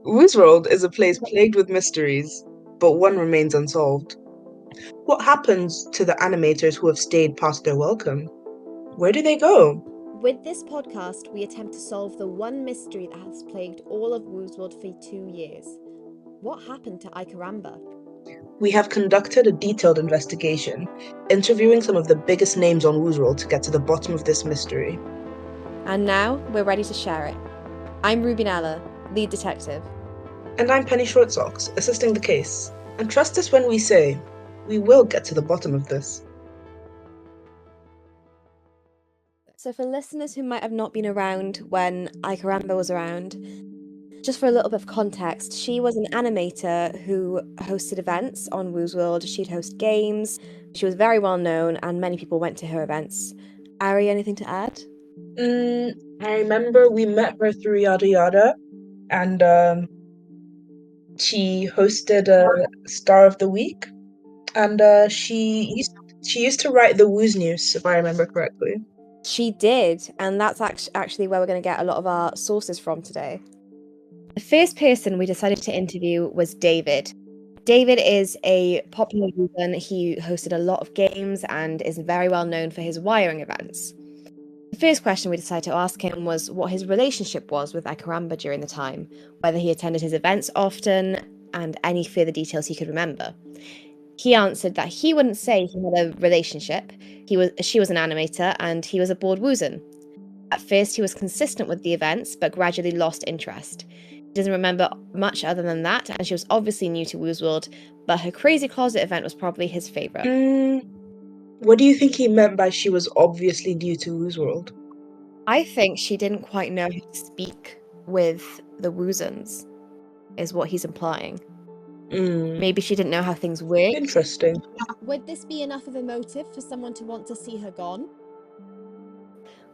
Woozworld is a place plagued with mysteries, but one remains unsolved. What happens to the animators who have stayed past their welcome? Where do they go? With this podcast, we attempt to solve the one mystery that has plagued all of Woozworld for 2 years. What happened to iCaramba? We have conducted a detailed investigation, interviewing some of the biggest names on Woozworld to get to the bottom of this mystery. And now we're ready to share it. I'm Rubinella, lead detective. And I'm PennyShortsocks, assisting the case. And trust us when we say, we will get to the bottom of this. So for listeners who might have not been around when iCaramba was around, just for a little bit of context, she was an animator who hosted events on Woozworld. She'd host games. She was very well known and many people went to her events. Ari, anything to add? I remember we met her through Yada Yada, and she hosted a Star of the Week, and she used to write the Wooz News, if I remember correctly. She did, and that's actually where we're going to get a lot of our sources from today. The first person we decided to interview was Daviid. Daviid is a popular woozin. He hosted a lot of games and is very well known for his wiring events. The first question we decided to ask him was what his relationship was with iCaramba during the time, whether he attended his events often, and any further details he could remember. He answered that he wouldn't say he had a relationship. She was an animator and he was a bored woozin. At first he was consistent with the events, but gradually lost interest. He doesn't remember much other than that, and she was obviously new to Woozworld, but her Crazy Closet event was probably his favourite. What do you think he meant by she was obviously new to Woozworld? I think she didn't quite know how to speak with the woozins, is what he's implying. Maybe she didn't know how things worked. Interesting. Would this be enough of a motive for someone to want to see her gone?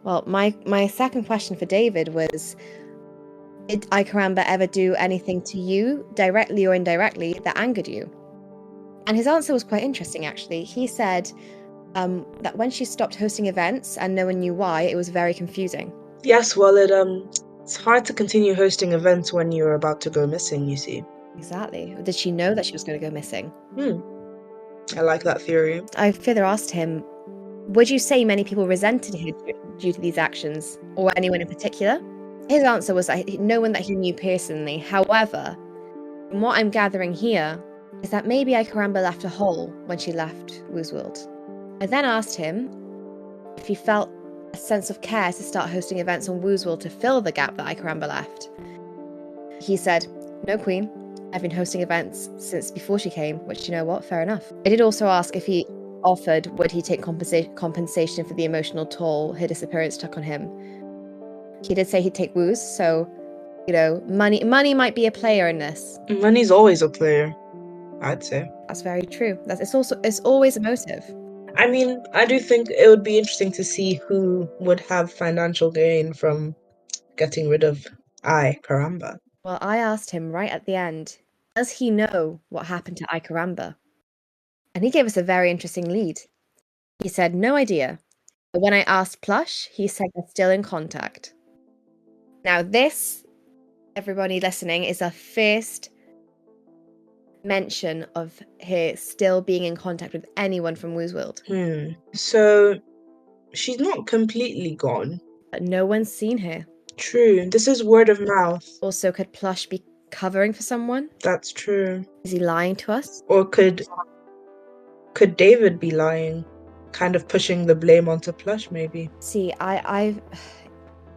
Well, my second question for Daviid was, did iCaramba ever do anything to you, directly or indirectly, that angered you? And his answer was quite interesting, actually. He said that when she stopped hosting events and no one knew why, it was very confusing. Yes, well, it's hard to continue hosting events when you're about to go missing, you see. Exactly. Did she know that she was going to go missing? I like that theory. I further asked him, would you say many people resented her due to these actions, or anyone in particular? His answer was that no one that he knew personally. However, from what I'm gathering here, is that maybe iCaramba left a hole when she left Woozworld. I then asked him if he felt a sense of care to start hosting events on Woozworld to fill the gap that iCaramba left. He said, no queen, I've been hosting events since before she came, which, you know what, fair enough. I did also ask if he offered, would he take compensation for the emotional toll her disappearance took on him. He did say he'd take Wooz, so, you know, money might be a player in this. Money's always a player, I'd say. That's very true. It's always a motive. I mean, I do think it would be interesting to see who would have financial gain from getting rid of iCaramba. Well, I asked him right at the end, does he know what happened to iCaramba? And he gave us a very interesting lead. He said, no idea. But when I asked Plush, he said they're still in contact. Now this, everybody listening, is our first mention of her still being in contact with anyone from Woozworld. So she's not completely gone. But no one's seen her. True. This is word of mouth. Also, could Plush be covering for someone? That's true. Is he lying to us? Or could Daviid be lying? Kind of pushing the blame onto Plush, maybe. See, I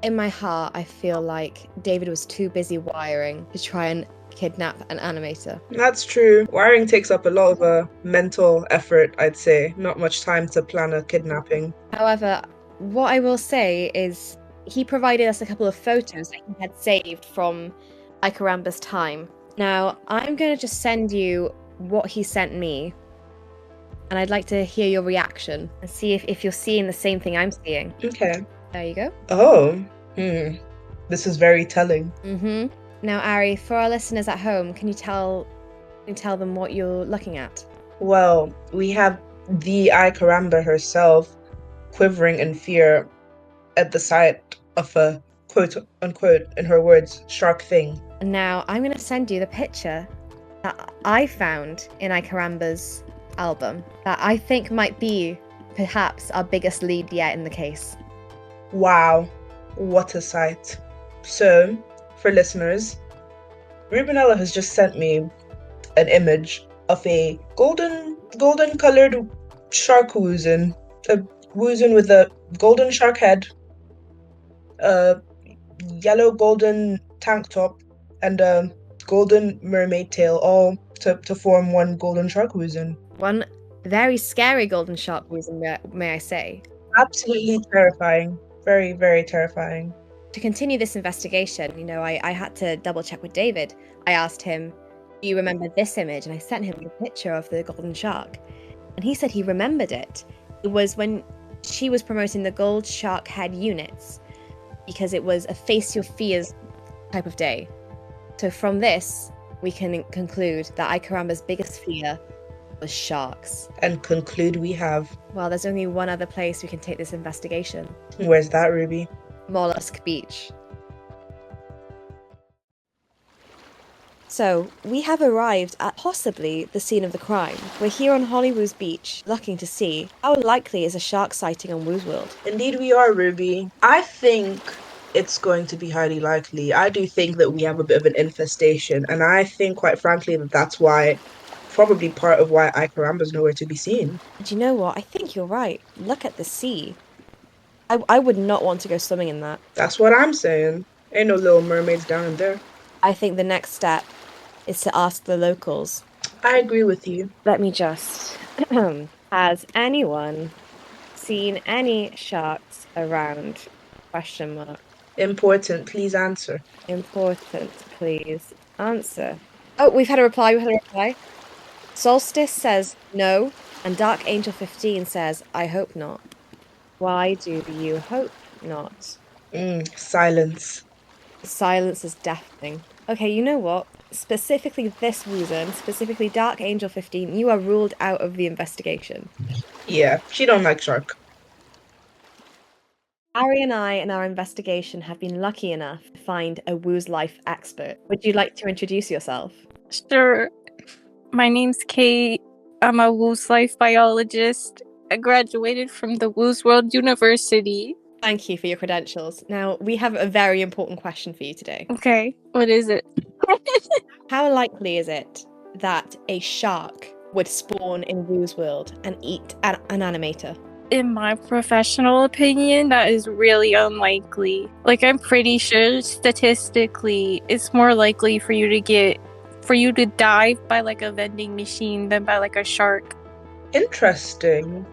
in my heart, I feel like Daviid was too busy wiring to try and kidnap an animator. That's true. Wiring takes up a lot of mental effort, I'd say. Not much time to plan a kidnapping. However, what I will say is he provided us a couple of photos that he had saved from iCaramba's time. Now, I'm going to just send you what he sent me, and I'd like to hear your reaction and see if you're seeing the same thing I'm seeing. Okay. There you go. Oh, this is very telling. Now, Ari, for our listeners at home, can you tell them what you're looking at? Well, we have the iCaramba herself quivering in fear at the sight of a quote-unquote, in her words, shark thing. Now, I'm going to send you the picture that I found in iCaramba's album that I think might be perhaps our biggest lead yet in the case. Wow, what a sight. So, for listeners, Rubinella has just sent me an image of a golden colored shark woozin. A woozin with a golden shark head, a yellow golden tank top, and a golden mermaid tail, all to form one golden shark woozin. One very scary golden shark woozin, may I say. Absolutely terrifying. Very, very terrifying. To continue this investigation, I had to double check with David. I asked him, do you remember this image? And I sent him a picture of the golden shark. And he said he remembered it. It was when she was promoting the gold shark head units, because it was a face your fears type of day. So from this, we can conclude that iCaramba's biggest fear was sharks. And conclude we have. Well, there's only one other place we can take this investigation. Where's that, Ruby? Mollusk Beach. So, we have arrived at possibly the scene of the crime. We're here on Hollywood's beach, looking to see how likely is a shark sighting on Woozworld. Indeed we are, Ruby. I think it's going to be highly likely. I do think that we have a bit of an infestation, and I think, quite frankly, that that's why, probably part of why iCaramba's nowhere to be seen. And you know what? I think you're right. Look at the sea. I would not want to go swimming in that. That's what I'm saying. Ain't no little mermaids down in there. I think the next step is to ask the locals. I agree with you. Let me just... Has anyone seen any sharks around? Question mark. Important, please answer. Important, please answer. Oh, we've had a reply. Solstice says no, and Dark Angel 15 says, I hope not. Why do you hope not? Silence. Silence is deafening. Okay, you know what? Specifically this woozin, specifically Dark Angel 15, you are ruled out of the investigation. Yeah, she don't like shark. Ari and I in our investigation have been lucky enough to find a Wooz life expert. Would you like to introduce yourself? Sure. My name's Kate. I'm a Wooz life biologist. I graduated from the Woozworld University. Thank you for your credentials. Now, we have a very important question for you today. Okay, what is it? How likely is it that a shark would spawn in Woozworld and eat an animator? In my professional opinion, that is really unlikely. Like, I'm pretty sure statistically, it's more likely for you to die by like a vending machine than by like a shark. Interesting.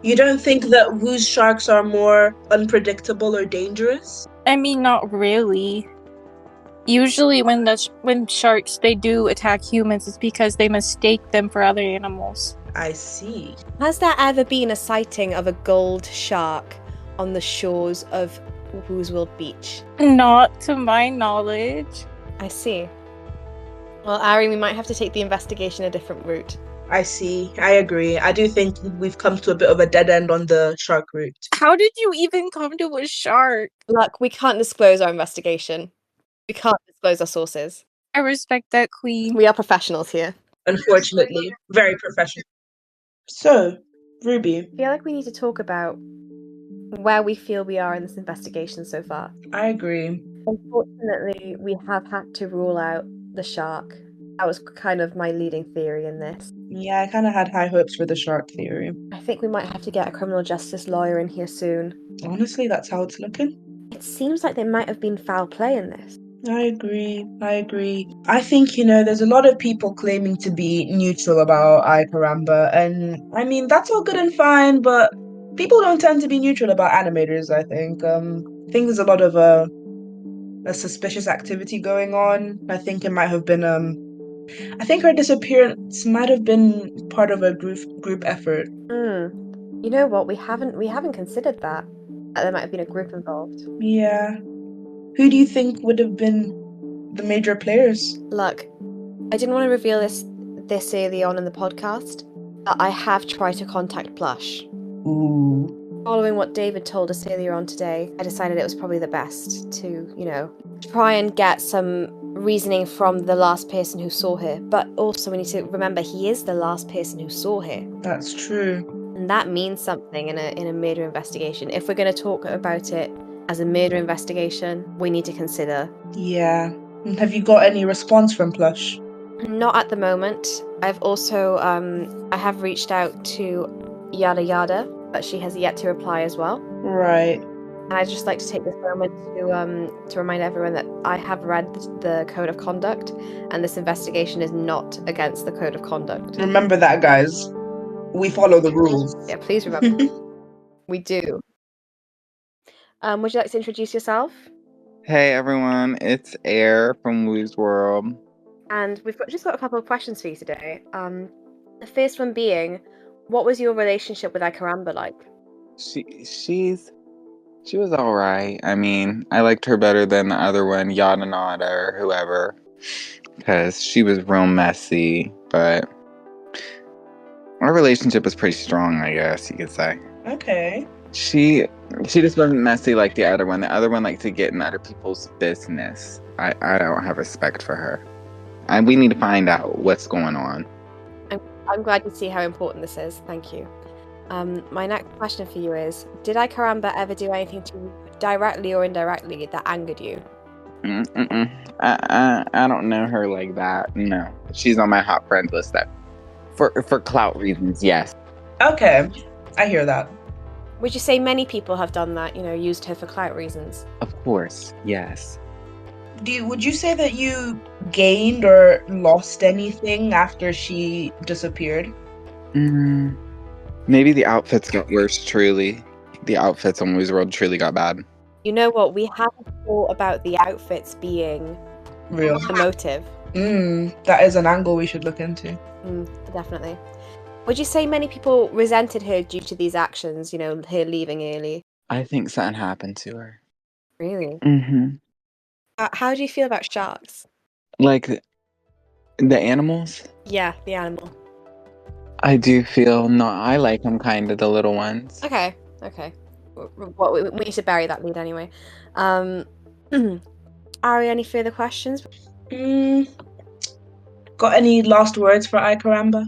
You don't think that Wooz sharks are more unpredictable or dangerous? I mean, not really. Usually when sharks, they do attack humans, it's because they mistake them for other animals. I see. Has there ever been a sighting of a gold shark on the shores of Woozworld Beach? Not to my knowledge. I see. Well, Ari, we might have to take the investigation a different route. I see. I agree. I do think we've come to a bit of a dead end on the shark route. How did you even come to a shark? Look, we can't disclose our investigation. We can't disclose our sources. I respect that, Queen. We are professionals here. Unfortunately, very professional. So, Ruby. I feel like we need to talk about where we feel we are in this investigation so far. I agree. Unfortunately, we have had to rule out the shark. That was kind of my leading theory in this. Yeah, I kind of had high hopes for the shark theory. I think we might have to get a criminal justice lawyer in here soon. Honestly, that's how it's looking. It seems like there might have been foul play in this. I agree. I think, there's a lot of people claiming to be neutral about iCaramba, and I mean, that's all good and fine, but people don't tend to be neutral about animators, I think. I think there's a lot of a suspicious activity going on. I think it might have been, I think her disappearance might have been part of a group effort. You know what? We haven't considered that. There might have been a group involved. Yeah. Who do you think would have been the major players? Look, I didn't want to reveal this early on in the podcast, but I have tried to contact Plush. Ooh. Following what David told us earlier on today, I decided it was probably the best to, try and get some reasoning from the last person who saw her. But also we need to remember he is the last person who saw her. That's true. And that means something in a murder investigation. If we're going to talk about it as a murder investigation, we need to consider. Yeah. Have you got any response from Plush? Not at the moment. I've also I have reached out to Yada Yada, but she has yet to reply as well. Right. And I'd just like to take this moment to remind everyone that I have read the Code of Conduct, and this investigation is not against the Code of Conduct. Remember that, guys. We follow the rules. Yeah, please remember. We do. Would you like to introduce yourself? Hey everyone, it's Air from Woozworld. And we've just got a couple of questions for you today. The first one being, what was your relationship with iCaramba like? She was alright. I mean, I liked her better than the other one, Yada Nada or whoever, because she was real messy, but our relationship was pretty strong, I guess you could say. Okay. She just wasn't messy like the other one. The other one liked to get in other people's business. I don't have respect for her. And we need to find out what's going on. I'm glad you see how important this is. Thank you. My next question for you is, did iCaramba ever do anything to you, directly or indirectly, that angered you? I don't know her like that. No. She's on my hot friend list that for clout reasons, yes. Okay. I hear that. Would you say many people have done that, used her for clout reasons? Of course, yes. Would you say that you gained or lost anything after she disappeared? Maybe the outfits got worse, truly. The outfits on Woozworld truly got bad. You know what? We haven't thought about the outfits being real. The motive. That is an angle we should look into. Definitely. Would you say many people resented her due to these actions, her leaving early? I think something happened to her. Really? Mm-hmm. How do you feel about sharks? Like, the animals? Yeah, the animal. I do feel, I like them kind of, the little ones. Okay. Well, we need to bury that lead anyway. Ari, any further questions? Got any last words for iCaramba?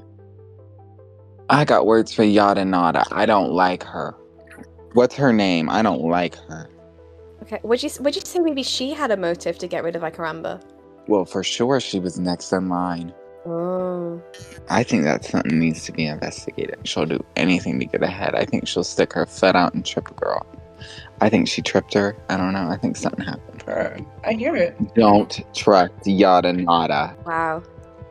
I got words for Yada Nada. I don't like her. What's her name? I don't like her. Okay. Would you say maybe she had a motive to get rid of iCaramba? Well, for sure she was next in line. Oh. I think that's something needs to be investigated. She'll do anything to get ahead. I think she'll stick her foot out and trip a girl. I think she tripped her. I don't know. I think something happened. I hear it. Don't trust Yada Nada. Wow.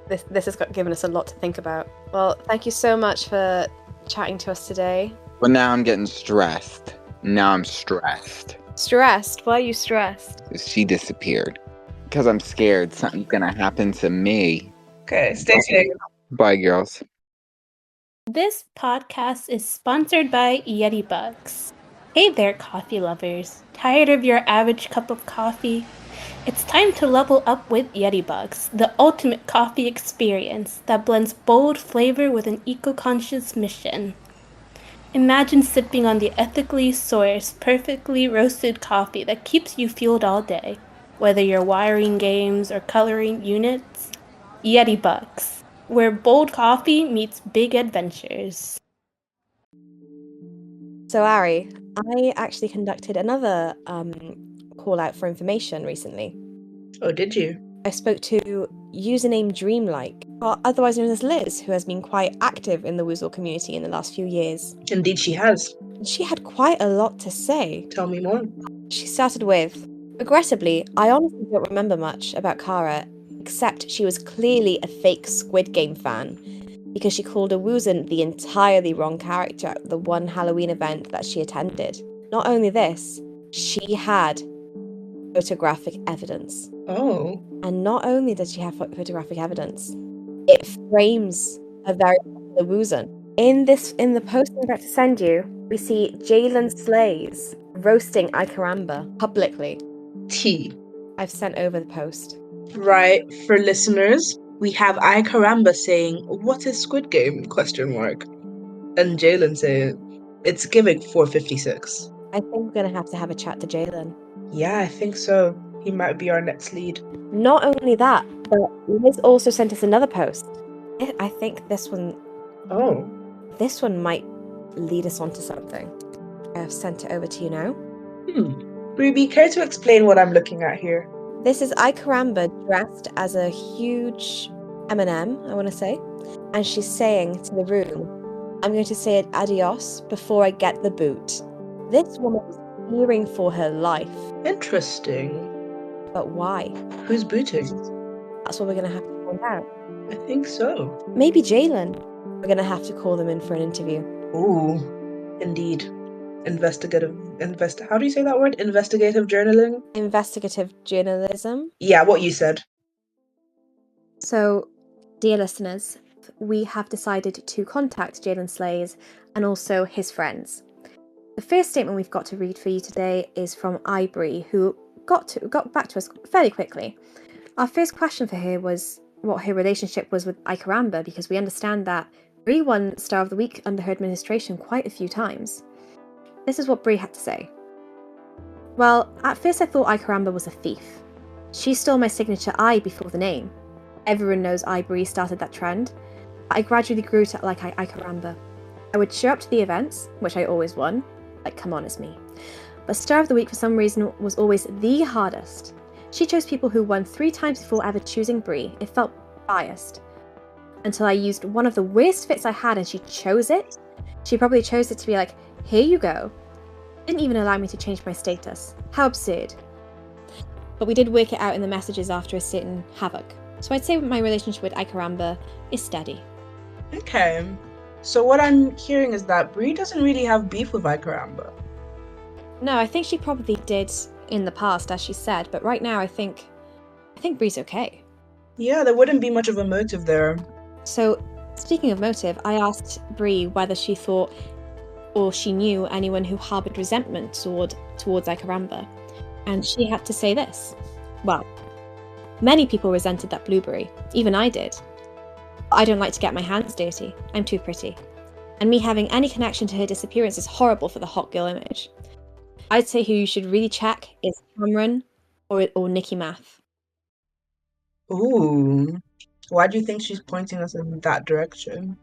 This has given us a lot to think about. Well, thank you so much for chatting to us today. Well, now I'm getting stressed. Now I'm stressed. Stressed? Why are you stressed? She disappeared. Because I'm scared something's gonna happen to me. Okay, stay safe. Bye, girls. This podcast is sponsored by Yeti Bugs. Hey there, coffee lovers. Tired of your average cup of coffee? It's time to level up with Yeti Bugs, the ultimate coffee experience that blends bold flavor with an eco-conscious mission. Imagine sipping on the ethically sourced, perfectly roasted coffee that keeps you fueled all day, whether you're wiring games or coloring units. Yeti Bugs, where bold coffee meets big adventures. So, Ari, I actually conducted another call out for information recently. Oh, did you? I spoke to username Dreamlike, or otherwise known as Liz, who has been quite active in the Woozle community in the last few years. Indeed she has. She had quite a lot to say. Tell me more. She started with, regrettably, I honestly don't remember much about Kara, except she was clearly a fake Squid Game fan, because she called a WOOZIN the entirely wrong character at the one Halloween event that she attended. Not only this, she had photographic evidence. Oh. And not only did she have photographic evidence, it frames a very popular WOOZIN. In the post I'm about to send you, we see JailenSlays roasting iCaramba publicly. Tea. I've sent over the post. Right, for listeners, we have iCaramba saying, "What is Squid Game?" And Jaylen saying, It's giving 456. I think we're going to have a chat to Jaylen. Yeah, I think so. He might be our next lead. Not only that, but Liz also sent us another post. I think this one might lead us onto something. I've sent it over to you now. Ruby, care to explain what I'm looking at here? This is iCaramba dressed as a huge M&M, I want to say. And she's saying to the room, I'm going to say adios before I get the boot. This woman is fearing for her life. Interesting. But why? Who's booting? That's what we're going to have to find out. I think so. Maybe Jaylen. We're going to have to call them in for an interview. Ooh, indeed. How do you say that word? Investigative journaling? Investigative journalism. Yeah, what you said. So, dear listeners, we have decided to contact JailenSlays and also his friends. The first statement we've got to read for you today is from iBree, who got back to us fairly quickly. Our first question for her was what her relationship was with iCaramba, because we understand that Bri won Star of the Week under her administration quite a few times. This is what Bri had to say. Well, at first I thought iCaramba was a thief. She stole my signature I before the name. Everyone knows iBree started that trend. I gradually grew to like iCaramba. I would show up to the events, which I always won. Like, come on, it's me. But Star of the Week, for some reason, was always the hardest. She chose people who won 3 times before ever choosing Bri. It felt biased. Until I used one of the worst fits I had and she chose it. She probably chose it to be like, here you go. Didn't even allow me to change my status. How absurd. But we did work it out in the messages after a certain havoc. So I'd say my relationship with iCaramba is steady. Okay. So what I'm hearing is that Bri doesn't really have beef with iCaramba. No, I think she probably did in the past, as she said, but right now I think Bri's okay. Yeah, there wouldn't be much of a motive there. So, speaking of motive, I asked Bri whether she thought or she knew anyone who harboured resentment towards iCaramba, and she had to say this. Well, many people resented that blueberry, even I did. I don't like to get my hands dirty, I'm too pretty. And me having any connection to her disappearance is horrible for the hot girl image. I'd say who you should really check is Cameron or Nikki Math. Ooh. Why do you think she's pointing us in that direction?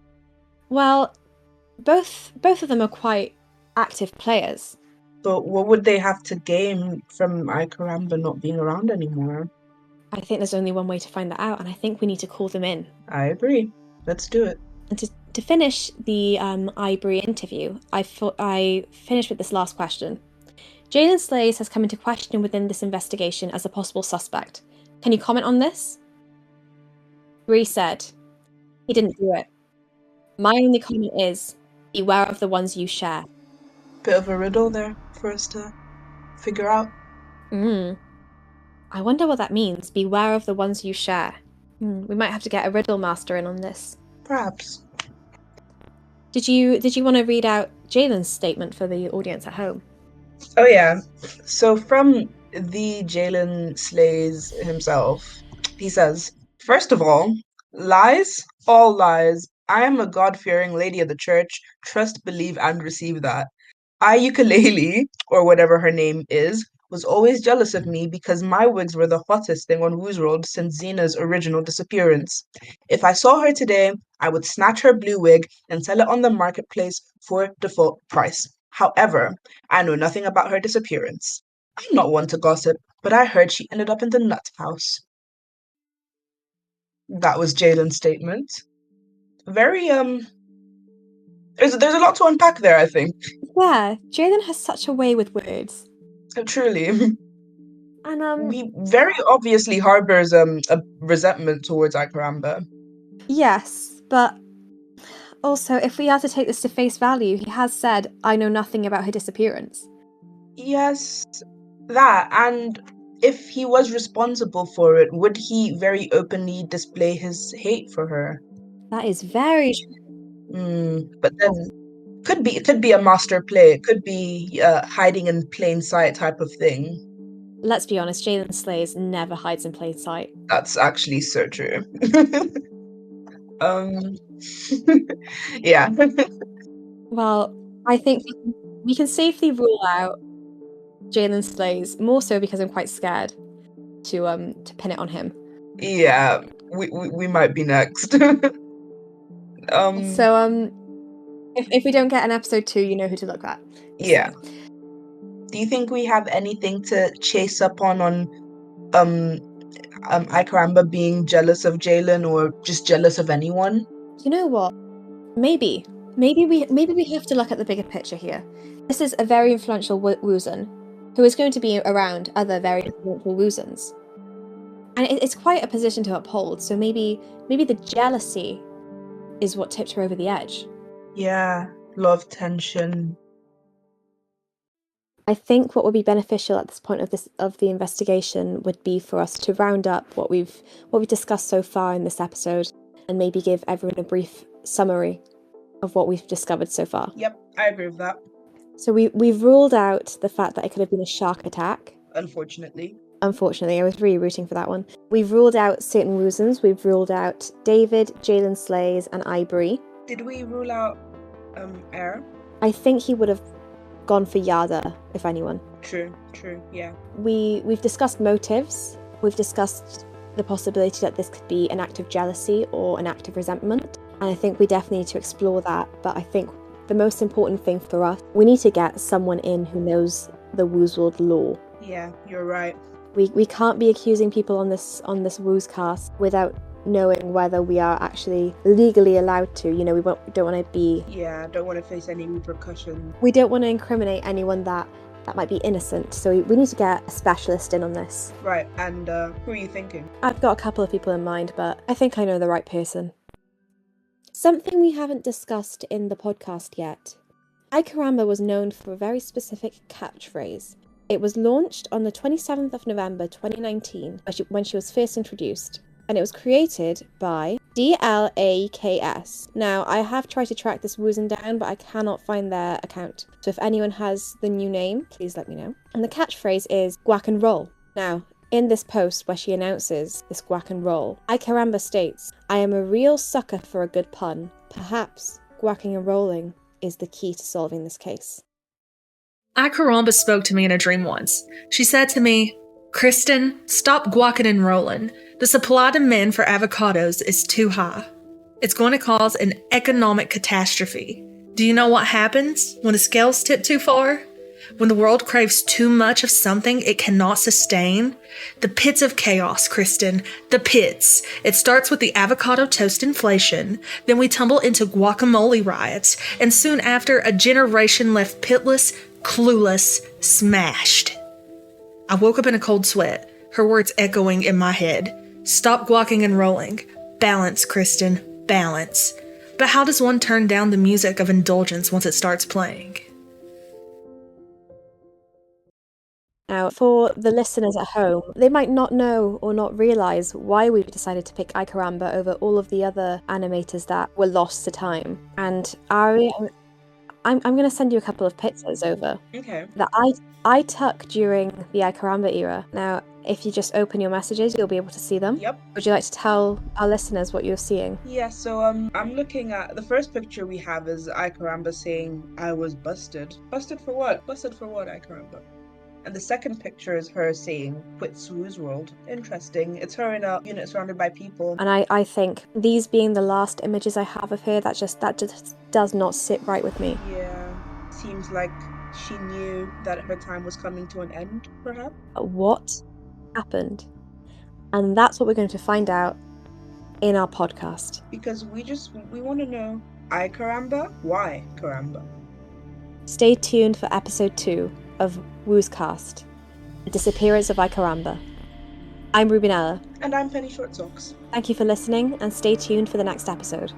Well, both of them are quite active players. But what would they have to gain from iCaramba not being around anymore? I think there's only one way to find that out, and I think we need to call them in. I agree. Let's do it. And to finish the iBree interview, I finished with this last question. JailenSlays has come into question within this investigation as a possible suspect. Can you comment on this? Bri said, he didn't do it. My only comment is, beware of the ones you share. Bit of a riddle there for us to figure out. I wonder what that means, beware of the ones you share. We might have to get a riddle master in on this. Perhaps. Did you want to read out Jaylen's statement for the audience at home? Oh yeah. So from the JailenSlays himself, he says, first of all, lies, all lies. I am a God-fearing lady of the church. Trust, believe, and receive that. Ukulele, or whatever her name is, was always jealous of me because my wigs were the hottest thing on Woozworld since Xena's original disappearance. If I saw her today, I would snatch her blue wig and sell it on the marketplace for default price. However, I know nothing about her disappearance. I'm not one to gossip, but I heard she ended up in the nut house. That was Jaylen's statement. Very, there's a lot to unpack there, I think. Yeah, Jaylen has such a way with words. Truly. And he very obviously harbors a resentment towards iCaramba. Yes, but also, if we are to take this to face value, he has said, I know nothing about her disappearance. Yes, that, and if he was responsible for it, would he very openly display his hate for her? That is very true. But then, it could be a master play. It could be hiding in plain sight type of thing. Let's be honest, JailenSlays never hides in plain sight. That's actually so true. Yeah. Well, I think we can safely rule out JailenSlays, more so because I'm quite scared to pin it on him. Yeah, we might be next. So if we don't get an episode 2, you know who to look at. Yeah. Do you think we have anything to chase up on iCaramba being jealous of Jaylen or just jealous of anyone? You know what? Maybe we have to look at the bigger picture here. This is a very influential WOOZIN who is going to be around other very influential WOOZINs. And it's quite a position to uphold, so maybe the jealousy is what tipped her over the edge. Yeah, love tension. I think what would be beneficial at this point of the investigation would be for us to round up what we've discussed so far in this episode and maybe give everyone a brief summary of what we've discovered so far. Yep, I agree with that. So we've ruled out the fact that it could have been a shark attack. Unfortunately, I was really rooting for that one. We've ruled out certain WOOZINs. We've ruled out Daviid, JailenSlays, and iBree. Did we rule out Air? I think he would have gone for Yada, if anyone. True, yeah. We've discussed motives. We've discussed the possibility that this could be an act of jealousy or an act of resentment. And I think we definitely need to explore that. But I think the most important thing for us, we need to get someone in who knows the Woozworld lore. Yeah, you're right. We can't be accusing people on this Woozcast without knowing whether we are actually legally allowed to. You know, we don't want to be... Yeah, don't want to face any repercussions. We don't want to incriminate anyone that might be innocent, so we need to get a specialist in on this. Right, and who are you thinking? I've got a couple of people in mind, but I think I know the right person. Something we haven't discussed in the podcast yet. iCaramba was known for a very specific catchphrase. It was launched on the 27th of November 2019 when she was first introduced, and it was created by DLAKS. Now, I have tried to track this WOOZIN down, but I cannot find their account. So if anyone has the new name, please let me know. And the catchphrase is guac and roll. Now, in this post where she announces this guac and roll, iCaramba states, "I am a real sucker for a good pun. Perhaps guacking and rolling is the key to solving this case." iCaramba spoke to me in a dream once. She said to me, "Kristen, stop guacking and rolling. The supply demand for avocados is too high. It's going to cause an economic catastrophe. Do you know what happens when the scales tip too far? When the world craves too much of something it cannot sustain? The pits of chaos, Kristen. The pits. It starts with the avocado toast inflation, then we tumble into guacamole riots, and soon after, a generation left pitless, clueless, smashed." I woke up in a cold sweat, her words echoing in my head. Stop guacking and rolling. Balance, Kristen, balance. But how does one turn down the music of indulgence once it starts playing? Now, for the listeners at home, they might not know or not realise why we decided to pick iCaramba over all of the other animators that were lost to time. And Ari, I'm going to send you a couple of pictures over. Okay. That I took during the iCaramba era. Now, if you just open your messages, you'll be able to see them. Yep. Would you like to tell our listeners what you're seeing? Yeah, so I'm looking at the first picture we have is iCaramba saying, "I was busted." Busted for what? Busted for what, iCaramba? And the second picture is her saying, "Quits Woozworld." Interesting. It's her in a unit surrounded by people. And I think these being the last images I have of her, that just does not sit right with me. Yeah. Seems like she knew that her time was coming to an end, perhaps? What happened? And that's what we're going to find out in our podcast. Because we want to know, iCaramba? Why Caramba? Stay tuned for episode 2 of Woozcast, The Disappearance of iCaramba. I'm Rubinella. And I'm PennyShortsocks. Thank you for listening, and stay tuned for the next episode.